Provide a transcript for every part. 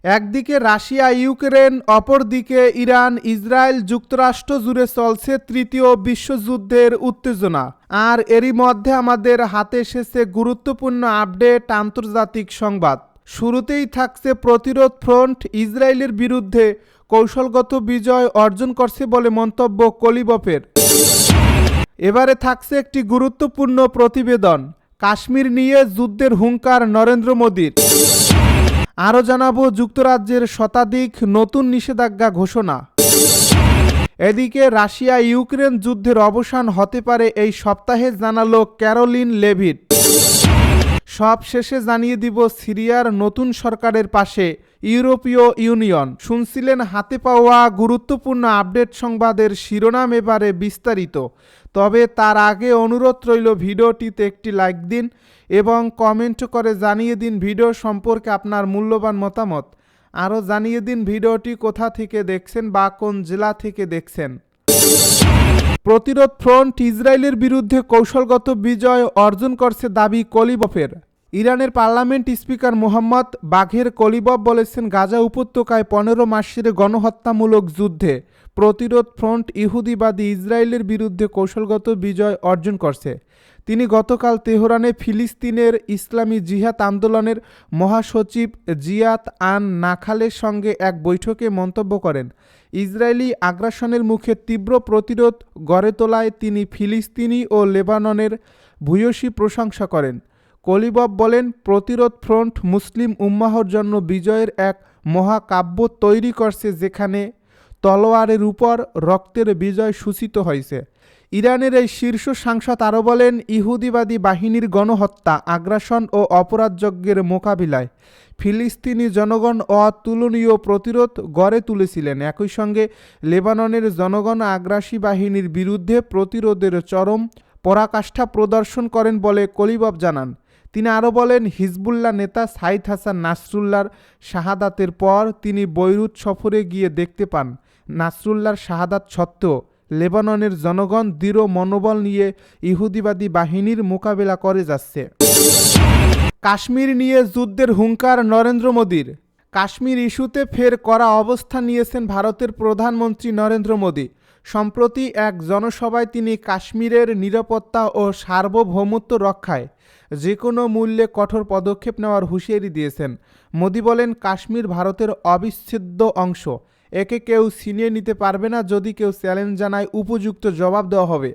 একদিকে Russia Ukraine, অপরদিকে Iran Israel যুক্তরাষ্ট্র জুড়ে চলছে তৃতীয় বিশ্বযুদ্ধের উত্তেজনা। আর এরই মধ্যে আমাদের হাতে এসেছে গুরুত্বপূর্ণ আপডেট আন্তর্জাতিক সংবাদ। শুরুতেই থাকছে প্রতিরোধ ফ্রন্ট ইসরায়েলের বিরুদ্ধে কৌশলগত বিজয় অর্জন করছে বলে মন্তব্য কলিবফের। এবারে থাকছে একটি গুরুত্বপূর্ণ প্রতিবেদন, কাশ্মীর নিয়ে যুদ্ধের হুঙ্কার নরেন্দ্র মোদীর। আরও জানাবো যুক্তরাজ্যের শতাধিক নতুন নিষেধাজ্ঞা ঘোষণা। এদিকে রাশিয়া ইউক্রেন যুদ্ধের অবসান হতে পারে এই সপ্তাহে, জানালো ক্যারোলিন লেভিট। সব শেষে জানিয়ে দিব সিরিয়ার নতুন সরকারের পাশে ইউরোপীয় ইউনিয়ন। শুনছিলেন হাতে পাওয়া গুরুত্বপূর্ণ আপডেট সংবাদের শিরোনাম, এবারে বিস্তারিত। তবে তার আগে অনুরোধ রইল ভিডিওটিতে একটি লাইক দিন এবং কমেন্ট করে জানিয়ে দিন ভিডিও সম্পর্কে আপনার মূল্যবান মতামত। আরও জানিয়ে দিন ভিডিওটি কোথা থেকে দেখছেন বা কোন জেলা থেকে দেখছেন। প্রতিরোধ ফ্রন্ট ইসরায়েলের বিরুদ্ধে কৌশলগত বিজয় অর্জন করছে দাবি কলিবফের। ইরানের পার্লামেন্ট স্পিকার মোহাম্মদ বাঘের কলিবফ বলেছেন, গাজা উপত্যকায় 15 মাসের গণহত্যামূলক যুদ্ধে প্রতিরোধ ফ্রন্ট ইহুদিবাদী ইসরায়েলের বিরুদ্ধে কৌশলগত বিজয় অর্জন করছে। তিনি গতকাল তেহরানে ফিলিস্তিনের ইসলামী জিহাদ আন্দোলনের মহাসচিব জিয়াদ আন নাখালের সঙ্গে এক বৈঠকে মন্তব্য করেন, ইসরায়েলি আগ্রাসনের মুখে তীব্র প্রতিরোধ গড়ে তোলায় তিনি ফিলিস্তিনি ও লেবাননের ভূয়সী প্রশংসা করেন। কলিবফ বলেন, প্রতিরোধ ফ্রন্ট মুসলিম উম্মাহর জন্য বিজয়ের এক মহাকাব্য তৈরি করছে, যেখানে তলোয়ারের উপর রক্তের বিজয় সূচিত হয়েছে। ইরানের এই শীর্ষ সাংসদ আরও বলেন, ইহুদিবাদী বাহিনীর গণহত্যা, আগ্রাসন ও অপরাধযজ্ঞের মোকাবিলায় ফিলিস্তিনি জনগণ অতুলনীয় প্রতিরোধ গড়ে তুলেছিলেন। একই সঙ্গে লেবাননের জনগণ আগ্রাসী বাহিনীর বিরুদ্ধে প্রতিরোধের চরম পরাকাষ্ঠা প্রদর্শন করেন বলে কলিবফ জানান। তিনি আরও বলেন, হিজবুল্লাহ নেতা সাইদ হাসান নাসরুল্লাহর শাহাদাতের পর তিনি বৈরুত সফরে গিয়ে দেখতে পান, নাসরুল্লাহর শাহাদাত সত্ত্বেও লেবাননের জনগণ দৃঢ় মনোবল নিয়ে ইহুদিবাদী বাহিনীর মোকাবেলা করে যাচ্ছে। কাশ্মীর নিয়ে যুদ্ধের হুঙ্কার নরেন্দ্র মোদীর। কাশ্মীর ইস্যুতে ফের কড়া অবস্থান নিয়েছেন ভারতের প্রধানমন্ত্রী নরেন্দ্র মোদী। সম্প্রতি এক জনসভায় তিনি কাশ্মীরের নিরাপত্তা ও সার্বভৌমত্ব রক্ষায় যে কোনো মূল্যে কঠোর পদক্ষেপ নেওয়ার হুঁশিয়ারি দিয়েছেন। মোদী বলেন, কাশ্মীর ভারতের অবিচ্ছেদ্য অংশ, একে কেউ ছিনিয়ে নিতে পারবে না। যদি কেউ চ্যালেঞ্জ জানায়, উপযুক্ত জবাব দেওয়া হবে।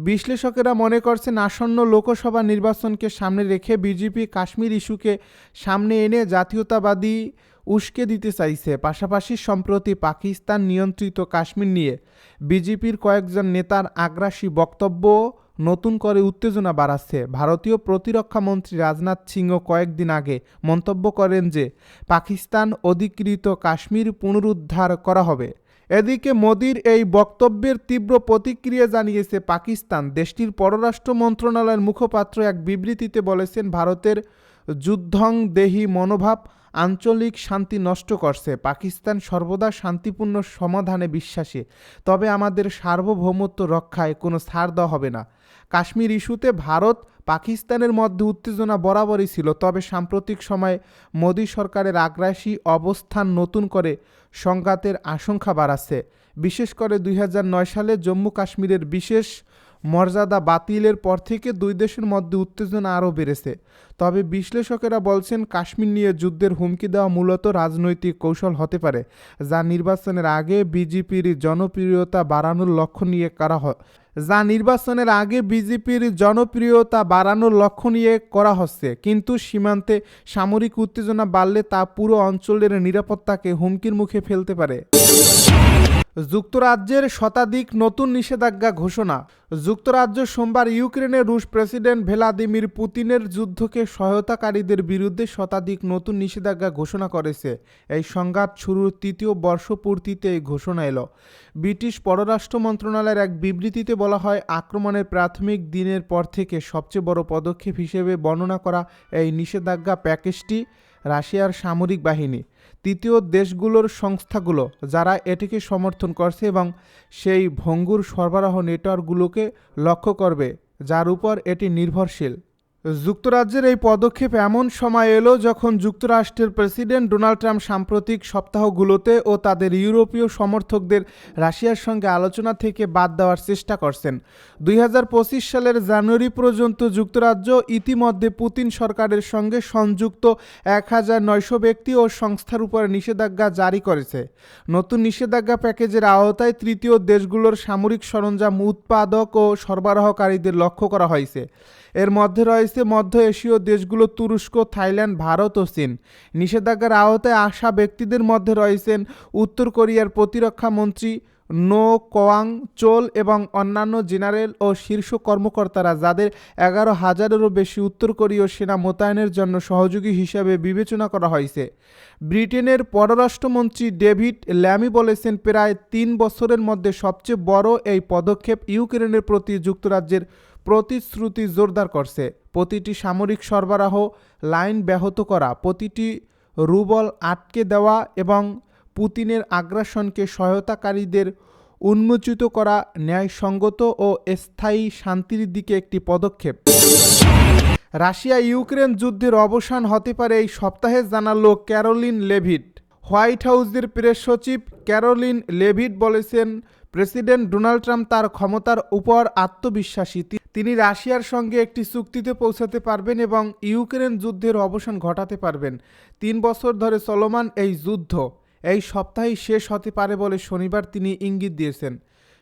বিশ্লেষকেরা মনে করছেন, আসন্ন লোকসভা নির্বাচনকে সামনে রেখে বিজেপি কাশ্মীর ইস্যুকে সামনে এনে জাতীয়তাবাদী উস্কে দিতে চাইছে। পাশাপাশি সম্প্রতি পাকিস্তান নিয়ন্ত্রিত কাশ্মীর নিয়ে বিজেপির কয়েকজন নেতার আগ্রাসী বক্তব্য নতুন করে উত্তেজনা বাড়াচ্ছে। ভারতীয় প্রতিরক্ষা মন্ত্রী রাজনাথ সিংও কয়েকদিন আগে মন্তব্য করেন যে পাকিস্তান অধিকৃত কাশ্মীর পুনরুদ্ধার করা হবে। এদিকে মোদীর এই বক্তব্যের তীব্র প্রতিক্রিয়া জানিয়েছে পাকিস্তান। দেশটির পররাষ্ট্র মন্ত্রণালয়ের মুখপাত্র এক বিবৃতিতে বলেছেন, ভারতের যুদ্ধংদেহী মনোভাব আঞ্চলিক শান্তি নষ্ট করছে। পাকিস্তান সর্বদা শান্তিপূর্ণ সমাধানে বিশ্বাসী, তবে আমাদের সার্বভৌমত্ব রক্ষায় কোনো ছাড় দেওয়া হবে না। কাশ্মীর ইস্যুতে ভারত পাকিস্তানের মধ্যে উত্তেজনা বরাবরই ছিল, তবে সাম্প্রতিক সময়ে মোদী সরকারের আগ্রাসী অবস্থান নতুন করে সংঘাতের আশঙ্কা বাড়াচ্ছে। বিশেষ করে 2009 সালে জম্মু কাশ্মীরের বিশেষ মর্যাদা বাতিলের পর থেকে দুই দেশের মধ্যে উত্তেজনা আরও বেড়েছে। তবে বিশ্লেষকেরা বলছেন, কাশ্মীর নিয়ে যুদ্ধের হুমকি দেওয়া মূলত রাজনৈতিক কৌশল হতে পারে, যা নির্বাচনের আগে বিজেপির জনপ্রিয়তা বাড়ানোর লক্ষ্য নিয়ে করা হচ্ছে। কিন্তু সীমান্তে সামরিক উত্তেজনা বাড়লে তা পুরো অঞ্চলের নিরাপত্তাকে হুমকির মুখে ফেলতে পারে। যুক্তরাজ্যের শতাধিক নতুন নিষেধাজ্ঞা ঘোষণা। যুক্তরাজ্য সোমবার ইউক্রেনে রুশ প্রেসিডেন্ট ভ্লাদিমির পুতিনের যুদ্ধকে সহায়তাকারীদের বিরুদ্ধে শতাধিক নতুন নিষেধাজ্ঞা ঘোষণা করেছে। এই সংঘাত শুরুর তৃতীয় বর্ষপূর্তিতে এই ঘোষণা এলো। ব্রিটিশ পররাষ্ট্র মন্ত্রণালয়ের এক বিবৃতিতে বলা হয়, আক্রমণের প্রাথমিক দিনের পর থেকে সবচেয়ে বড় পদক্ষেপ হিসেবে বর্ণনা করা এই নিষেধাজ্ঞা প্যাকেজটি রাশিয়ার সামরিক বাহিনী, তৃতীয় দেশগুলোর সংস্থাগুলো যারা এটিকে সমর্থন করছে এবং সেই ভঙ্গুর সরবরাহ নেটওয়ার্কগুলোকে লক্ষ্য করবে যার উপর এটি নির্ভরশীল। যুক্তরাজ্যের এই পদক্ষেপ এমন সময় এলো যখন যুক্তরাষ্ট্রের প্রেসিডেন্ট ডোনাল্ড ট্রাম্প সাম্প্রতিক সপ্তাহগুলোতে ও তাদের ইউরোপীয় সমর্থকদের রাশিয়ার সঙ্গে আলোচনা থেকে বাদ দেওয়ার চেষ্টা করছেন। 2025 সালের জানুয়ারি পর্যন্ত যুক্তরাজ্য ইতিমধ্যে পুতিন সরকারের সঙ্গে সংযুক্ত 1900 ব্যক্তি ও সংস্থার উপর নিষেধাজ্ঞা জারি করেছে। নতুন নিষেধাজ্ঞা প্যাকেজের আওতায় তৃতীয় দেশগুলোর সামরিক সরঞ্জাম উৎপাদক ও সরবরাহকারীদের লক্ষ্য করা হয়েছে। এর মধ্যে রয়েছে মধ্য এশীয় দেশগুলো তুরস্ক, থাইল্যান্ড, ভারত ও চীন। নিষেধাজ্ঞার আওতায় আসা ব্যক্তিদের মধ্যে রয়েছেন উত্তর কোরিয়ার প্রতিরক্ষা মন্ত্রী নো কোয়াং চোল এবং অন্যান্য জেনারেল ও শীর্ষ কর্মকর্তারা, যাদের 11,000-এরও বেশি উত্তর কোরীয় সেনা মোতায়েনের জন্য সহযোগী হিসাবে বিবেচনা করা হয়েছে। ব্রিটেনের পররাষ্ট্রমন্ত্রী ডেভিড ল্যামি বলেছেন, প্রায় 3 বছরের মধ্যে সবচেয়ে বড় এই পদক্ষেপ ইউক্রেনের প্রতি যুক্তরাজ্যের প্রতিশ্রুতি জোরদার করছে। প্রতিটি সামরিক সরবরাহ লাইন ব্যাহত করা, প্রতিটি রুবল আটকে দেওয়া এবং পুতিনের আগ্রাসনকে সহায়তাকারীদের উন্মোচিত করা ন্যায়সঙ্গত ও স্থায়ী শান্তির দিকে একটি পদক্ষেপ। রাশিয়া ইউক্রেন যুদ্ধের অবসান হতে পারে এই সপ্তাহে, জানালো ক্যারোলিন লেভিট। হোয়াইট হাউসের প্রেস সচিব ক্যারোলিন লেভিট বলেছেন, প্রেসিডেন্ট ডোনাল্ড ট্রাম্প তার ক্ষমতার উপর আত্মবিশ্বাসী। তিনি রাশিয়ার সঙ্গে একটি চুক্তিতে পৌঁছাতে পারবেন এবং ইউক্রেন যুদ্ধের অবসান ঘটাতে পারবেন। 3 বছর ধরে চলমান এই যুদ্ধ এই সপ্তাহেই শেষ হতে পারে বলে শনিবার তিনি ইঙ্গিত দিয়েছেন।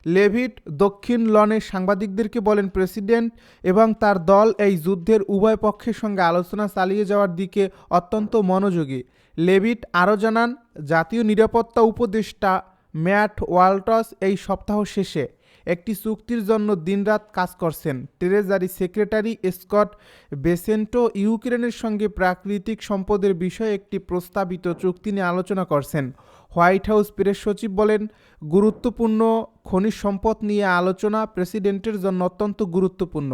লেভিট দক্ষিণ লনে সাংবাদিকদেরকে বলেন, প্রেসিডেন্ট এবং তার দল এই যুদ্ধের উভয় পক্ষের সঙ্গে আলোচনা চালিয়ে যাওয়ার দিকে অত্যন্ত মনোযোগী। লেভিট আরও জানান, জাতীয় নিরাপত্তা উপদেষ্টা ম্যাট ওয়ালটস এই সপ্তাহ শেষে একটি চুক্তির জন্য দিনরাত কাজ করছেন। ট্রেজারি সেক্রেটারি স্কট বেসেন্টো ইউক্রেনের সঙ্গে প্রাকৃতিক সম্পদের বিষয়ে একটি প্রস্তাবিত চুক্তি নিয়ে আলোচনা করছেন। হোয়াইট হাউস প্রেস সচিব বলেন, গুরুত্বপূর্ণ খনিজ সম্পদ নিয়ে আলোচনা প্রেসিডেন্টের জন্য অত্যন্ত গুরুত্বপূর্ণ।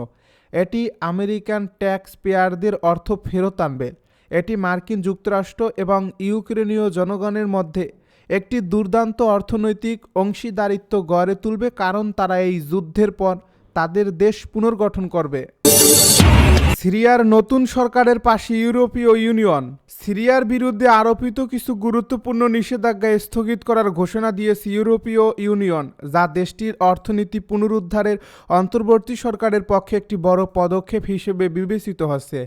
এটি আমেরিকান ট্যাক্স পেয়ারদের অর্থ ফেরত আনবে। এটি মার্কিন যুক্তরাষ্ট্র এবং ইউক্রেনীয় জনগণের মধ্যে একটি দুর্দান্ত অর্থনৈতিক অংশীদারিত্ব গড়ে তুলবে, কারণ তারা এই যুদ্ধের পর তাদের দেশ পুনর্গঠন করবে। সিরিয়ার নতুন সরকারের পাশে ইউরোপীয় ইউনিয়ন। সিরিয়ার বিরুদ্ধে আরোপিত কিছু গুরুত্বপূর্ণ নিষেধাজ্ঞা স্থগিত করার ঘোষণা দিয়েছে ইউরোপীয় ইউনিয়ন, যা দেশটির অর্থনীতি পুনরুদ্ধারের অন্তর্বর্তী সরকারের পক্ষে একটি বড় পদক্ষেপ হিসেবে বিবেচিত হচ্ছে।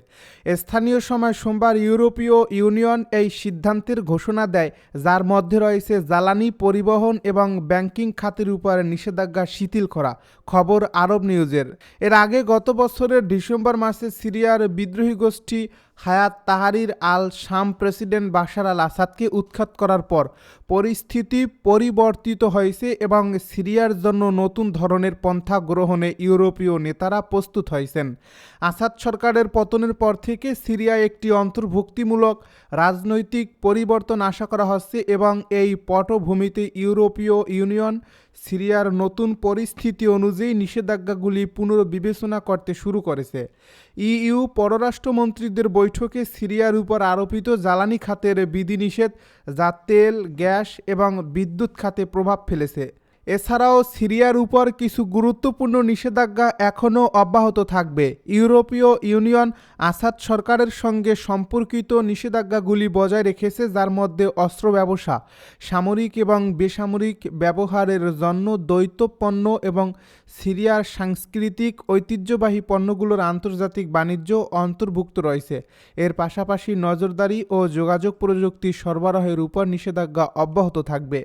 স্থানীয় সময় সোমবার ইউরোপীয় ইউনিয়ন এই সিদ্ধান্তের ঘোষণা দেয়, যার মধ্যে রয়েছে জ্বালানি, পরিবহন এবং ব্যাংকিং খাতের উপরে নিষেধাজ্ঞা শিথিল করা। খবর আরব নিউজের। এর আগে গত বছরের ডিসেম্বর মাসে সিরিয়ার বিদ্রোহী গোষ্ঠী হায়াত তাহরির আল শাম প্রেসিডেন্ট বাশার আল আসাদকে উৎখাত করার পর পরিস্থিতি পরিবর্তিত হয়েছে এবং সিরিয়ার জন্য নতুন ধরনের পন্থা গ্রহণে ইউরোপীয় নেতারা প্রস্তুত হয়েছেন। আসাদ সরকারের পতনের পর থেকে সিরিয়ায় একটি অন্তর্ভুক্তিমূলক রাজনৈতিক পরিবর্তন আশা করা হচ্ছে এবং এই পটভূমিতে ইউরোপীয় ইউনিয়ন সিরিয়ার নতুন পরিস্থিতি অনুযায়ী নিষেধাজ্ঞাগুলি পুনর্বিবেচনা করতে শুরু করেছে। ইইউ পররাষ্ট্রমন্ত্রীদের বৈঠকে সিরিয়ার উপর আরোপিত জ্বালানি খাতের বিধিনিষেধ, যা তেল, গ্যাস এবং বিদ্যুৎ খাতে প্রভাব ফেলেছে। এছাড়াও সিরিয়ার উপর কিছু গুরুত্বপূর্ণ নিষেধাজ্ঞা এখনও অব্যাহত থাকবে। ইউরোপীয় ইউনিয়ন আসাদ সরকারের সঙ্গে সম্পর্কিত নিষেধাজ্ঞাগুলি বজায় রেখেছে, যার মধ্যে অস্ত্র ব্যবসা, সামরিক এবং বেসামরিক ব্যবহারের জন্য দ্বৈত পণ্য এবং সিরিয়ার সাংস্কৃতিক ঐতিহ্যবাহী পণ্যগুলোর আন্তর্জাতিক বাণিজ্য অন্তর্ভুক্ত রয়েছে। এর পাশাপাশি নজরদারি ও যোগাযোগ প্রযুক্তি সরবরাহের উপর নিষেধাজ্ঞা অব্যাহত থাকবে।